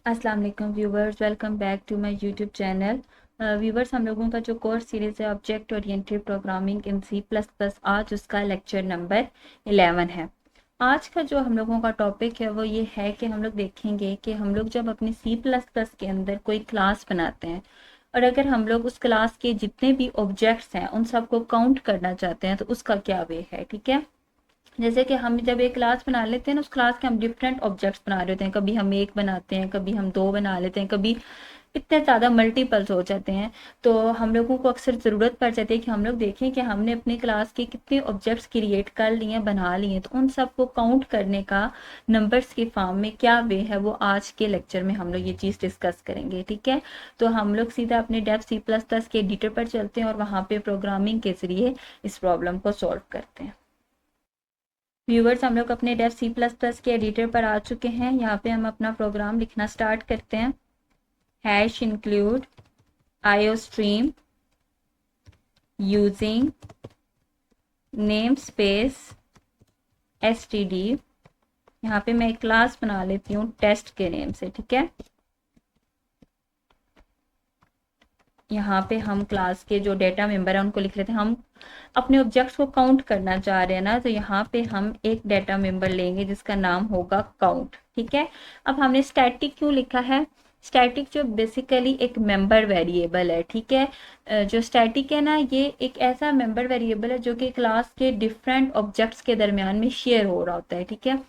अस्सलाम वालेकुम viewers, welcome back to my YouTube channel. Viewers, हम लोगों का जो कोर्स सीरीज़ है object oriented programming in C plus plus, आज उसका लेक्चर नंबर 11 है। आज का जो हम लोगों का टॉपिक है वो ये है कि हम लोग देखेंगे कि हम लोग जब अपने सी प्लस प्लस के अंदर कोई क्लास बनाते हैं और अगर हम लोग उस क्लास के जितने भी ऑब्जेक्ट्स हैं उन सबको काउंट करना चाहते हैं तो उसका क्या वे है। ठीक है, जैसे कि हम जब एक क्लास बना लेते हैं ना, उस क्लास के हम डिफरेंट ऑब्जेक्ट्स बना रहे होते हैं, कभी हम एक बनाते हैं, कभी हम दो बना लेते हैं, कभी इतने ज़्यादा मल्टीपल्स हो जाते हैं। तो हम लोगों को अक्सर ज़रूरत पड़ जाती है कि हम लोग देखें कि हमने अपनी क्लास के कितने ऑब्जेक्ट्स क्रिएट कर लिए, बना लिए, तो उन सबको काउंट करने का नंबर्स के फॉर्म में क्या वे है, वो आज के लेक्चर में हम लोग ये चीज़ डिस्कस करेंगे। ठीक है, तो हम लोग सीधा अपने डेव सी प्लस प्लस के एडिटर पर चलते हैं और वहाँ पे प्रोग्रामिंग के ज़रिए इस प्रॉब्लम को सॉल्व करते हैं। व्यूवर्स, हम लोग अपने डेव सी प्लस प्लस के एडिटर पर आ चुके हैं। यहाँ पे हम अपना प्रोग्राम लिखना स्टार्ट करते हैं। Hash include IO stream using name space STD. यहाँ पे मैं एक क्लास बना लेती हूँ टेस्ट के नेम से। ठीक है, यहाँ पे हम क्लास के जो डेटा मेंबर है उनको लिख लेते हैं। हम अपने ऑब्जेक्ट्स को काउंट करना चाह रहे हैं ना, तो यहाँ पे हम एक डेटा मेंबर लेंगे जिसका नाम होगा काउंट। ठीक है, अब हमने स्टैटिक क्यों लिखा है? स्टैटिक जो बेसिकली एक मेंबर वेरिएबल है। ठीक है, जो स्टैटिक है ना, ये एक ऐसा मेंबर वेरिएबल है जो कि क्लास के डिफरेंट ऑब्जेक्ट्स के दरमियान में शेयर हो रहा होता है। ठीक है,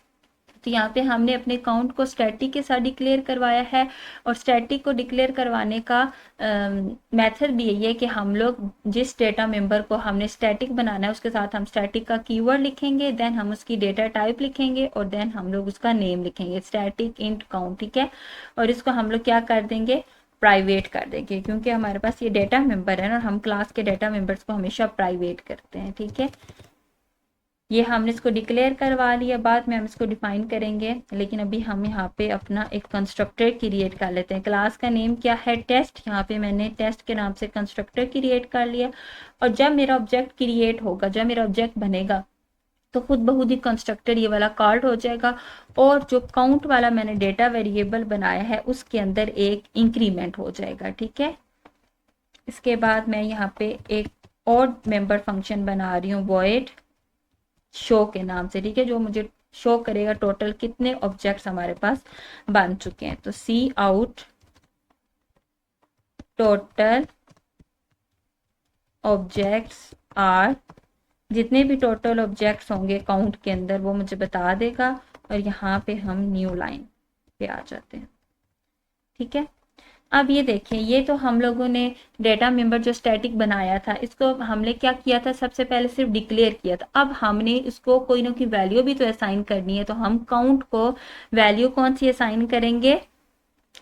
तो यहाँ पे हमने अपने काउंट को स्टैटिक के साथ डिक्लेयर करवाया है और स्टैटिक को डिक्लेयर करवाने का मेथड भी यही है कि हम लोग जिस डेटा मेंबर को हमने स्टैटिक बनाना है उसके साथ हम स्टैटिक का कीवर्ड लिखेंगे, देन हम उसकी डेटा टाइप लिखेंगे और देन हम लोग उसका नेम लिखेंगे, स्टैटिक इंट काउंट। ठीक है, और इसको हम लोग क्या कर देंगे, प्राइवेट कर देंगे, क्योंकि हमारे पास ये डेटा मेंबर है ना, हम क्लास के डेटा मेंबर्स को हमेशा प्राइवेट करते हैं। ठीक है, ये हमने इसको डिक्लेयर करवा लिया, बाद में हम इसको डिफाइन करेंगे, लेकिन अभी हम यहाँ पे अपना एक कंस्ट्रक्टर क्रिएट कर लेते हैं। क्लास का नेम क्या है, टेस्ट। यहाँ पे मैंने टेस्ट के नाम से कंस्ट्रक्टर क्रिएट कर लिया और जब मेरा ऑब्जेक्ट क्रिएट होगा, जब मेरा ऑब्जेक्ट बनेगा, तो खुद ब खुद ही कंस्ट्रक्टर ये वाला कॉल्ड हो जाएगा और जो काउंट वाला मैंने डेटा वेरिएबल बनाया है उसके अंदर एक इंक्रीमेंट हो जाएगा। ठीक है, इसके बाद मैं यहाँ पे एक और मेंबर फंक्शन बना रही हूँ, वॉइड शो के नाम से। ठीक है, जो मुझे शो करेगा टोटल कितने ऑब्जेक्ट्स हमारे पास बन चुके हैं। तो सी आउट टोटल ऑब्जेक्ट्स आर, जितने भी टोटल ऑब्जेक्ट्स होंगे काउंट के अंदर वो मुझे बता देगा और यहाँ पे हम न्यू लाइन पे आ जाते हैं। ठीक है, अब ये देखें, ये तो हम लोगों ने डेटा मेंबर जो स्टैटिक बनाया था इसको हमने क्या किया था, सबसे पहले सिर्फ डिक्लेयर किया था। अब हमने इसको कोई ना कोई वैल्यू भी तो असाइन करनी है, तो हम काउंट को वैल्यू कौन सी असाइन करेंगे,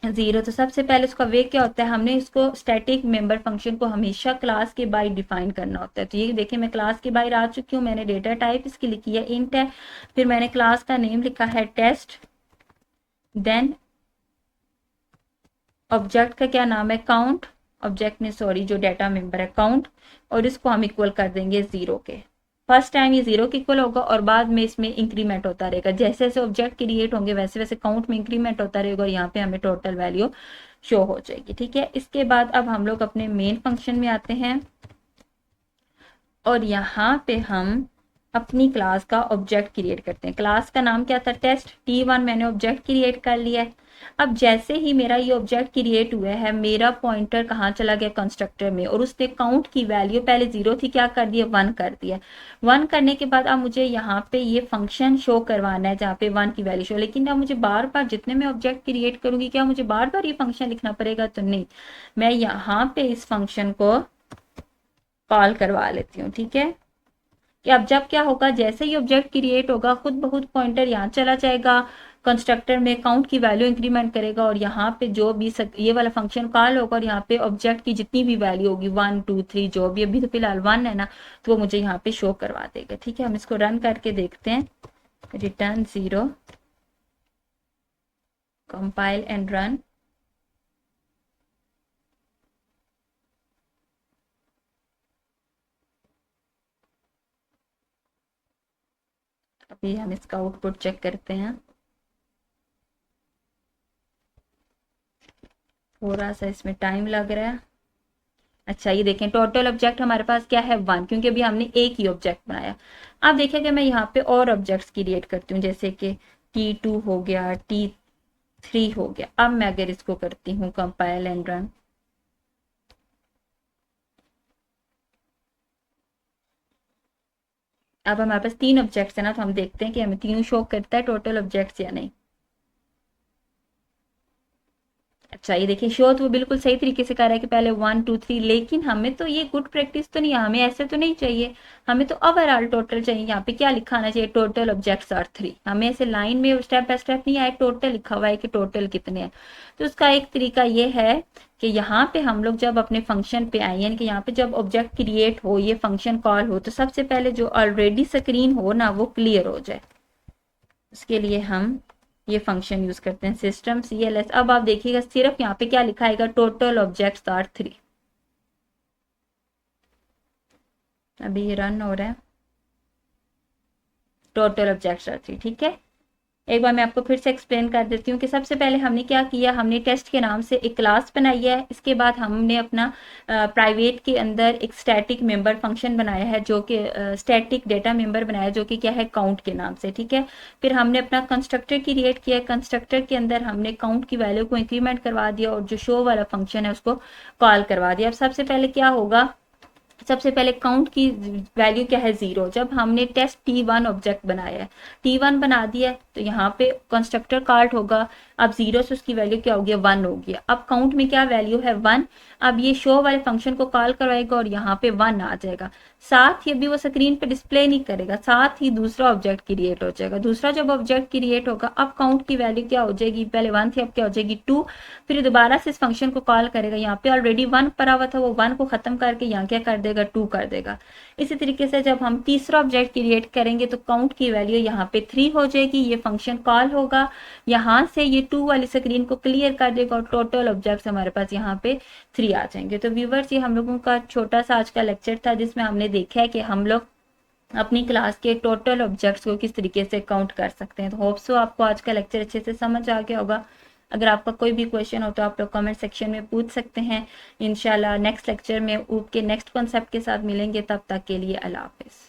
जीरो। तो सबसे पहले इसका वे क्या होता है, हमने इसको स्टैटिक मेंबर फंक्शन को हमेशा क्लास के बाहर डिफाइन करना होता है। तो ये देखिए, मैं क्लास के बाहर आ चुकी हूँ, मैंने डेटा टाइप इसकी लिखी है इंट है, फिर मैंने क्लास का नेम लिखा है टेस्ट, देन ऑब्जेक्ट का क्या नाम है, काउंट। ऑब्जेक्ट में सॉरी, जो डेटा मेंबर है काउंट, और इसको हम इक्वल कर देंगे जीरो के। फर्स्ट टाइम ये जीरो के इक्वल होगा और बाद में इसमें इंक्रीमेंट होता रहेगा, जैसे जैसे ऑब्जेक्ट क्रिएट होंगे वैसे वैसे काउंट में इंक्रीमेंट होता रहेगा और यहाँ पे हमें टोटल वैल्यू शो हो जाएगी। ठीक है, इसके बाद अब हम लोग अपने मेन फंक्शन में आते हैं और यहाँ पे हम अपनी क्लास का ऑब्जेक्ट क्रिएट करते हैं। क्लास का नाम क्या था, टेस्ट। T1 मैंने ऑब्जेक्ट क्रिएट कर लिया है। अब जैसे ही मेरा ये ऑब्जेक्ट क्रिएट हुआ है, मेरा पॉइंटर कहाँ चला गया, कंस्ट्रक्टर में, और उसने काउंट की वैल्यू पहले जीरो थी, क्या कर दिया, वन कर दिया। वन करने के बाद अब मुझे यहाँ पे ये फंक्शन शो करवाना है जहाँ पे वन की वैल्यू शो, लेकिन अब मुझे बार बार जितने मैं ऑब्जेक्ट क्रिएट करूंगी, क्या मुझे बार बार ये फंक्शन लिखना पड़ेगा, तो नहीं, मैं यहाँ पे इस फंक्शन को कॉल करवा लेती हूँ। ठीक है, कि अब जब क्या होगा, जैसे ही ऑब्जेक्ट क्रिएट होगा खुद ब खुद पॉइंटर यहाँ चला जाएगा, कंस्ट्रक्टर में काउंट की वैल्यू इंक्रीमेंट करेगा और यहाँ पे जो भी ये वाला फंक्शन कॉल होगा और यहाँ पे ऑब्जेक्ट की जितनी भी वैल्यू होगी, 1 2 3 जो भी, अभी तो फिलहाल 1 है ना, तो वो मुझे यहाँ पे शो करवा देगा। ठीक है, हम इसको रन करके देखते हैं, return zero, compile and run. अभी हम इसका आउटपुट चेक करते हैं। थोड़ा सा इसमें टाइम लग रहा है। अच्छा ये देखें टोटल ऑब्जेक्ट हमारे पास क्या है 1, क्योंकि अभी हमने एक ही ऑब्जेक्ट बनाया। अब देखिए कि मैं यहाँ पे और ऑब्जेक्ट्स क्रिएट करती हूँ, जैसे कि T2 हो गया, T3 हो गया। अब मैं अगर इसको करती हूँ कंपाइल एंड रन, अब हमारे पास 3 ऑब्जेक्ट्स है ना, तो हम देखते हैं कि हमें तीनों शो करता है टोटल ऑब्जेक्ट्स या नहीं। अच्छा ये देखिए शो तो वो बिल्कुल सही तरीके से कर रहा है कि पहले 1 2 3, लेकिन हमें तो ये गुड प्रैक्टिस तो नहीं है, हमें ऐसे तो नहीं चाहिए। हमें तो ओवरऑल टोटल चाहिए। यहाँ पे क्या लिखा आना चाहिए, टोटल ऑब्जेक्ट्स आर 3। हमें ऐसे लाइन में स्टेप बाय स्टेप नहीं आए, टोटल लिखा हुआ है कि टोटल कितने हैं। तो उसका एक तरीका ये है कि यहाँ पे हम लोग जब अपने फंक्शन पे आए, यानी कि यहाँ पे जब ऑब्जेक्ट क्रिएट हो, ये फंक्शन कॉल हो, तो सबसे पहले जो ऑलरेडी स्क्रीन हो ना वो क्लियर हो जाए। उसके लिए हम ये फंक्शन यूज करते हैं सिस्टम CLS। अब आप देखिएगा सिर्फ यहाँ पे क्या लिखा आएगा, टोटल ऑब्जेक्ट्स आर 3। अभी ये रन हो रहा है, टोटल ऑब्जेक्ट्स आर 3। ठीक है, एक बार मैं आपको फिर से एक्सप्लेन कर देती हूँ कि सबसे पहले हमने क्या किया, हमने टेस्ट के नाम से एक क्लास बनाई है। इसके बाद हमने अपना प्राइवेट के अंदर एक स्टैटिक मेंबर फंक्शन बनाया है, जो कि स्टैटिक डेटा मेंबर बनाया, जो कि क्या है काउंट के नाम से। ठीक है, फिर हमने अपना कंस्ट्रक्टर क्रिएट किया। कंस्ट्रक्टर के अंदर हमने काउंट की वैल्यू को इंक्रीमेंट करवा दिया और जो शो वाला फंक्शन है उसको कॉल करवा दिया। अब सबसे पहले क्या होगा, सबसे पहले काउंट की वैल्यू क्या है 0। जब हमने टेस्ट T1 ऑब्जेक्ट बनाया है, T1 बना दिया, तो यहाँ पे कंस्ट्रक्टर कॉल्ड होगा। अब 0 से उसकी वैल्यू क्या होगी, 1 होगी। अब काउंट में क्या वैल्यू है 1। अब ये शो वाले फंक्शन को कॉल करवाएगा और यहाँ पे 1 आ जाएगा। साथ ही अभी वो स्क्रीन पे डिस्प्ले नहीं करेगा, साथ ही दूसरा ऑब्जेक्ट क्रिएट हो जाएगा। दूसरा जब ऑब्जेक्ट क्रिएट होगा, अब काउंट की वैल्यू क्या हो जाएगी, पहले 1 थी अब क्या हो जाएगी 2। फिर दोबारा से इस फंक्शन को कॉल करेगा, यहाँ पे ऑलरेडी 1 पड़ा हुआ था, वो 1 को खत्म करके यहाँ क्या कर देगा 2 कर देगा। इसी तरीके से जब हम तीसरा ऑब्जेक्ट क्रिएट करेंगे तो काउंट की वैल्यू यहाँ पे 3 हो जाएगी, ये फंक्शन कॉल होगा, यहाँ से ये 2 वाली स्क्रीन को क्लियर कर देगा और टोटल ऑब्जेक्ट्स हमारे पास यहाँ पे 3 आ जाएंगे। तो व्यूवर्स ये हम लोगों का छोटा सा आज का लेक्चर था, जिसमें हमने देखा है कि हम लोग अपनी क्लास के टोटल ऑब्जेक्ट्स को किस तरीके से काउंट कर सकते हैं। तो होप सो आपको आज का लेक्चर अच्छे से समझ आ गया होगा। अगर आपका कोई भी क्वेश्चन हो तो आप लोग कमेंट सेक्शन में पूछ सकते हैं। इंशाल्लाह नेक्स्ट लेक्चर में ऊप के नेक्स्ट कॉन्सेप्ट के साथ मिलेंगे, तब तक के लिए अल्लाह हाफिज़।